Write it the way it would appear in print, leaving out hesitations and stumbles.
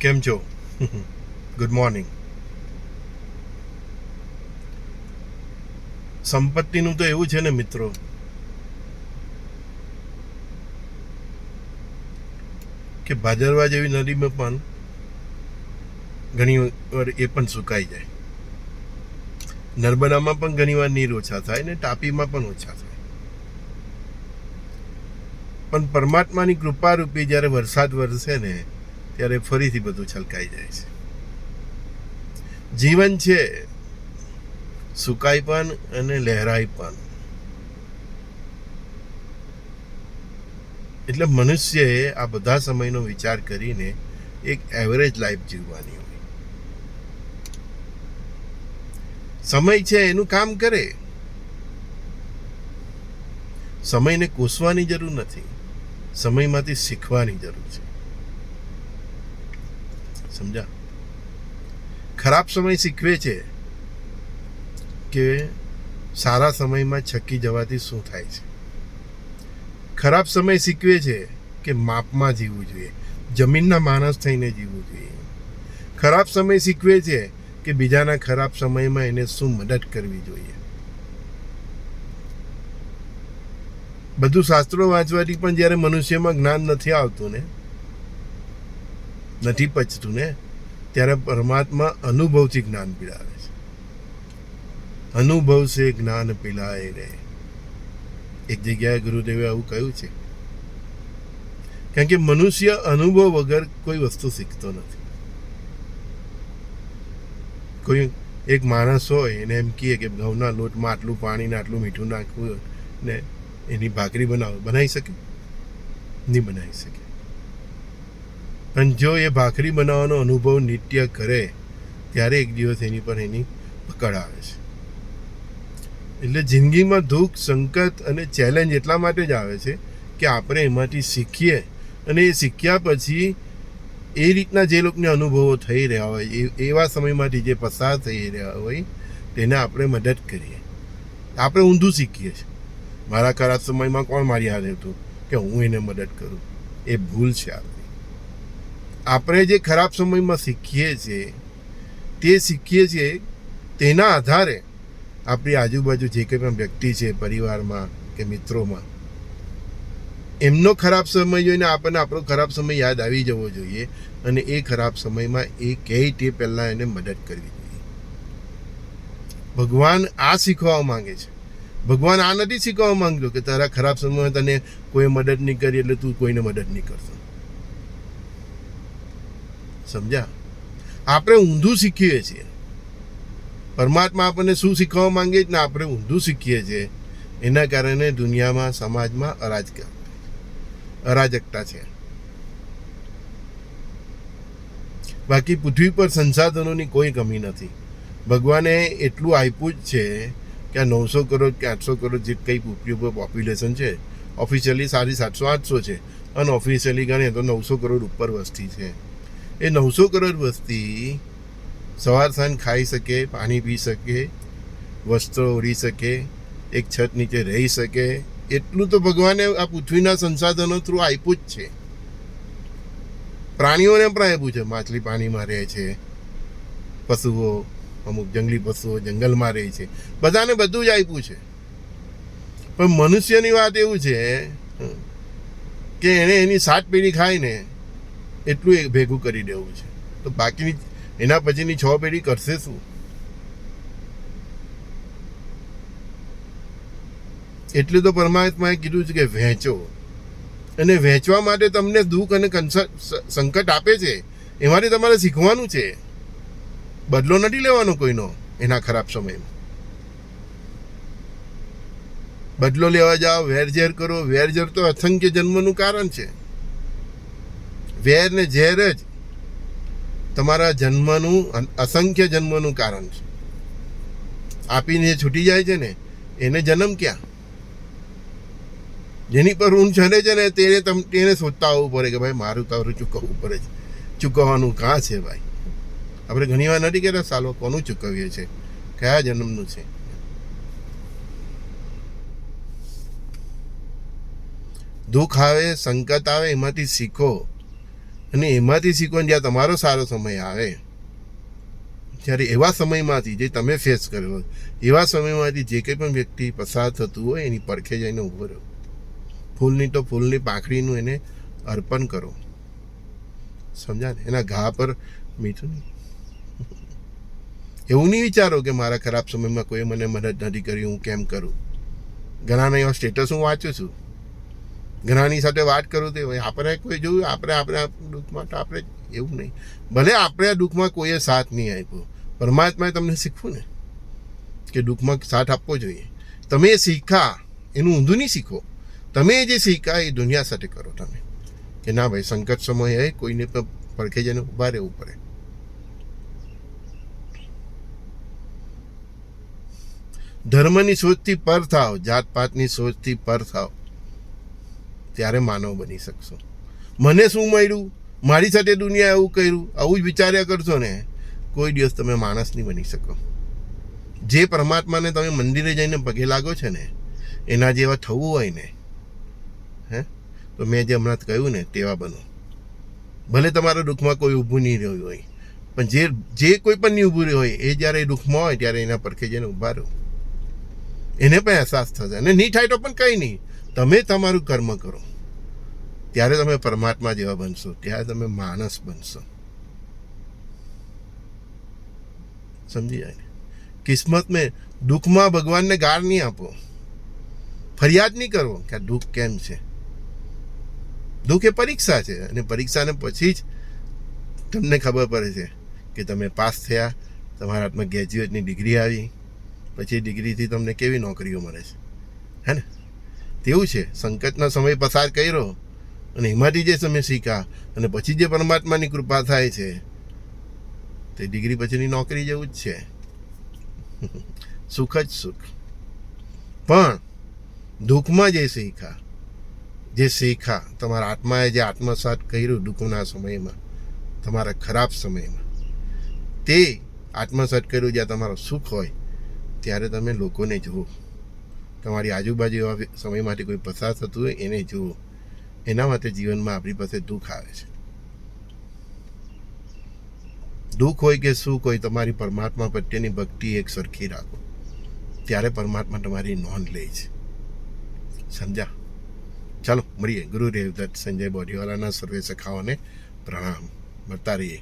કેમ છો? Good morning. સંપત્તિનું તો એવું છે ને મિત્રો, કે ભાદરવા જેવી નદીમાં પણ ઘણી વાર એ પણ સુકાઈ જાય. નર્મદામાં પણ ઘણી વાર નીર ઓછા થાય ને તાપીમાં પણ ઓછા થાય. પણ પરમાત્માની કૃપા રૂપી જ્યારે વરસાદ વરસે ને ત્યારે ફરીથી બધું છલકાઈ જાય છે. જીવન છે, સુકાય પણ અને લહેરાય પણ. એટલે મનુષ્યએ આ બધા સમયનો વિચાર કરીને એક એવરેજ લાઈફ જીવવાની હોય. સમય છે એનું કામ કરે. સમયને કોસવાની જરૂર નથી, સમયમાંથી શીખવાની જરૂર છે. સમજા? ખરાબ સમય શીખવે છે કે સારા સમયમાં છકી જવાથી શું થાય છે. ખરાબ સમય શીખવે છે કે માપમાં જીવવું જોઈએ, જમીનના માણસ થઈને જીવવું જોઈએ. ખરાબ સમય શીખવે છે કે બીજાના ખરાબ સમયમાં એને શું મદદ કરવી જોઈએ. બધું શાસ્ત્રો વાંચવાથી પણ જ્યારે મનુષ્યમાં જ્ઞાન નથી આવતું ને, નથી પચતું ને, ત્યારે પરમાત્મા અનુભવથી જ્ઞાન પીલાવે છે. અનુભવ સે જ્ઞાન પીલાય રે. એક જગ્યાએ ગુરુદેવે આવું કહ્યું છે, કારણ કે મનુષ્ય અનુભવ વગર કોઈ વસ્તુ શીખતો નથી. કોઈ એક માણસ હોય એને એમ કહે કે ઘઉંના લોટમાં આટલું પાણી ને આટલું મીઠું નાખવું ને એની ભાખરી બનાવી શકે? નહીં બનાવી શકે. પણ જો એ ભાખરી બનાવવાનો અનુભવ નિત્ય કરે ત્યારે એક દિવસ એની પર એની પકડ આવે છે. એટલે જિંદગીમાં દુઃખ, સંકટ અને ચેલેન્જ એટલા માટે જ આવે છે કે આપણે એમાંથી શીખીએ, અને એ શીખ્યા પછી એ રીતના જે લોકોને અનુભવો થઈ રહ્યા હોય, એવા સમયમાંથી જે પસાર થઈ રહ્યા હોય તેને આપણે મદદ કરીએ. આપણે ઊંધું શીખીએ છીએ. મારા ખરાબ સમયમાં કોણ મારી હારે હતું કે હું એને મદદ કરું? એ ભૂલ છે આપણી. આપણે જે ખરાબ સમયમાં શીખીએ છીએ તેના આધારે આપણી આજુબાજુ જે કંઈ પણ વ્યક્તિ છે, પરિવારમાં કે મિત્રોમાં, એમનો ખરાબ સમય જોઈને આપણને આપણો ખરાબ સમય યાદ આવી જવો જોઈએ, અને એ ખરાબ સમયમાં એ કહે તે પહેલાં એને મદદ કરવી જોઈએ. ભગવાન આ શીખવા માંગે છે. ભગવાન આ નથી શીખવા માંગતો કે તારા ખરાબ સમયમાં તને કોઈ મદદ નહીં કરી એટલે તું કોઈને મદદ નહીં કરતો. સમજ્યા? આપણે ઊંધું શીખીએ છીએ. પરમાત્મા આપણને શું શીખવા માંગે છે ને આપણે ઊંધું શીખીએ છીએ. એના કારણે દુનિયામાં, સમાજમાં અરાજકતા છે. બાકી પૃથ્વી પર સંસાધનોની કોઈ કમી નથી. ભગવાને એટલું આપ્યું જ છે કે આ 900 કરોડ કે 800 કરોડ જે કંઈ પૃથ્વી પર પોપ્યુલેશન છે, ઓફિશિયલી 750-800 છે, અનઓફિશિયલી ગણીએ તો 900 કરોડ ઉપર વસ્તી છે. એ 900 કરોડ વસ્તી સવાર સાંજ ખાઈ શકે, પાણી પી શકે, વસ્ત્રો ઓઢી શકે, એક છત નીચે રહી શકે, એટલું તો ભગવાને આ પૃથ્વીના સંસાધનો થ્રુ આપ્યું જ છે. પ્રાણીઓને પણ આપ્યું છે. માછલી પાણીમાં રહે છે, પશુઓ, અમુક જંગલી પશુઓ જંગલમાં રહે છે. બધાને બધું જ આપ્યું છે. પણ મનુષ્યની વાત એવું છે કે એણે એની 7 પેઢી ખાઈને એટલું એ ભેગું કરી દેવું છે, તો બાકીની એના પછીની 6 પેઢી કરશે શું? એટલે તો પરમાત્માએ કીધું છે કે વહેંચો. અને વહેંચવા માટે તમને દુઃખ અને સંકટ આપે છે, એમાંથી તમારે શીખવાનું છે. બદલો નથી લેવાનો કોઈનો એના ખરાબ સમયમાં. બદલો લેવા જાઓ, વેરઝેર કરો. વેરઝેર તો અસંખ્ય જન્મનું કારણ છે. વેર ને ઝેર જ તમારા જન્મનું, અસંખ્ય જન્મનું કારણ છે. આપીને જે છૂટી જાય છે ને એને જન્મ ક્યાં? જેની પર ઊંઘ ચડે છે ને તેને શોધતા આવવું પડે કે ભાઈ મારું તારું ચૂકવવું પડે છે. ચૂકવવાનું કાં છે ભાઈ? આપણે ઘણી વાર નથી કહેતા સાલો કોનું ચૂકવીએ છીએ, કયા જન્મનું છે? દુઃખ આવે, સંકટ આવે, એમાંથી શીખો. અને એમાંથી શીખો જ્યારે તમારો સારો સમય આવે, ત્યારે એવા સમયમાંથી જે તમે ફેસ કર્યો એવા સમયમાંથી જે કંઈ પણ વ્યક્તિ પસાર થતું હોય એની પડખે જઈને ઊભો રહ્યો. ફૂલની તો ફૂલની પાંખડીનું એને અર્પણ કરો. સમજા ને? એના ઘા પર મીઠું નહીં. એવું નહીં વિચારો કે મારા ખરાબ સમયમાં કોઈ મને મદદ નથી કરી, હું કેમ કરું. ઘણાના એવા સ્ટેટસ હું વાંચું છું, ઘણાની સાથે વાત કરું તો આપણે કોઈ જોયું, આપણે દુઃખમાં તો આપણે એવું નહીં. ભલે આપણે આ દુઃખમાં કોઈએ સાથ નહીં આપ્યો, પરમાત્માએ તમને શીખવું ને કે દુઃખમાં સાથ આપવો જોઈએ. તમે એ શીખા, એનું ઊંધું નહીં શીખો. તમે જે શીખા એ દુનિયા સાથે કરો. તમે કે ના ભાઈ સંકટ સમયે કોઈને પણ પડખે જઈને ઊભા રહેવું પડે. ધર્મની સોચથી પર થાવ, જાતપાતની સોચથી પર થાવ, ત્યારે માનવ બની શકશો. મને શું મળ્યું, મારી સાથે દુનિયા એવું કર્યું, આવું જ વિચાર્યા કરશો ને, કોઈ દિવસ તમે માણસ નહીં બની શકો. જે પરમાત્માને તમે મંદિરે જઈને પગે લાગો છો ને, એના જેવા થવું હોય ને, તો મેં જે હમણાં કહ્યું ને તેવા બનો. ભલે તમારા દુઃખમાં કોઈ ઊભું નહીં રહ્યું હોય, પણ જે કોઈ પણ નહીં ઊભું રહ્યું હોય એ જ્યારે દુઃખમાં હોય ત્યારે એના પડખે જઈને ઊભા રહો. એને પણ અહેસાસ થશે. અને નહીં થાય તો પણ કંઈ નહીં, તમે તમારું કર્મ કરો, ત્યારે તમે પરમાત્મા જેવા બનશો, ત્યારે તમે માણસ બનશો. સમજી જાય ને? કિસ્મત મેં દુઃખમાં ભગવાનને ગાળ નહીં આપો, ફરિયાદ નહીં કરો કે આ દુઃખ કેમ છે. દુઃખ એ પરીક્ષા છે, અને પરીક્ષાને પછી જ તમને ખબર પડે છે કે તમે પાસ થયા, તમારા હાથમાં ગ્રેજ્યુએટની ડિગ્રી આવી, પછી ડિગ્રીથી તમને કેવી નોકરીઓ મળે છે. હે ને? તેવું છે. સંકટનો સમય પસાર કર્યો અને એમાંથી જે તમે શીખ્યા, અને પછી જે પરમાત્માની કૃપા થાય છે તે ડિગ્રી પછીની નોકરી જેવું જ છે. સુખ જ સુખ. પણ દુઃખમાં જે શીખા તમારા આત્માએ જે આત્મસાત કર્યું દુઃખના સમયમાં, તમારા ખરાબ સમયમાં, તે આત્મસાત કર્યું જ્યાં તમારો સુખ હોય, ત્યારે તમે લોકોને જુઓ. તમારી આજુબાજુ એવા સમયમાંથી કોઈ પસાર થતું હોય એને જુઓ. એના માટે જીવનમાં આપણી પાસે દુઃખ આવે છે. દુઃખ હોય કે સુખ હોય, તમારી પરમાત્મા પ્રત્યેની ભક્તિ એક સરખી રાખો, ત્યારે પરમાત્મા તમારી નોંધ લે છે. સમજા? ચાલો મળીએ. ગુરુ દેવદત્ત સંજય બોરીવાલાના સર્વે સખાઓને પ્રણામ. મળતા રહીએ.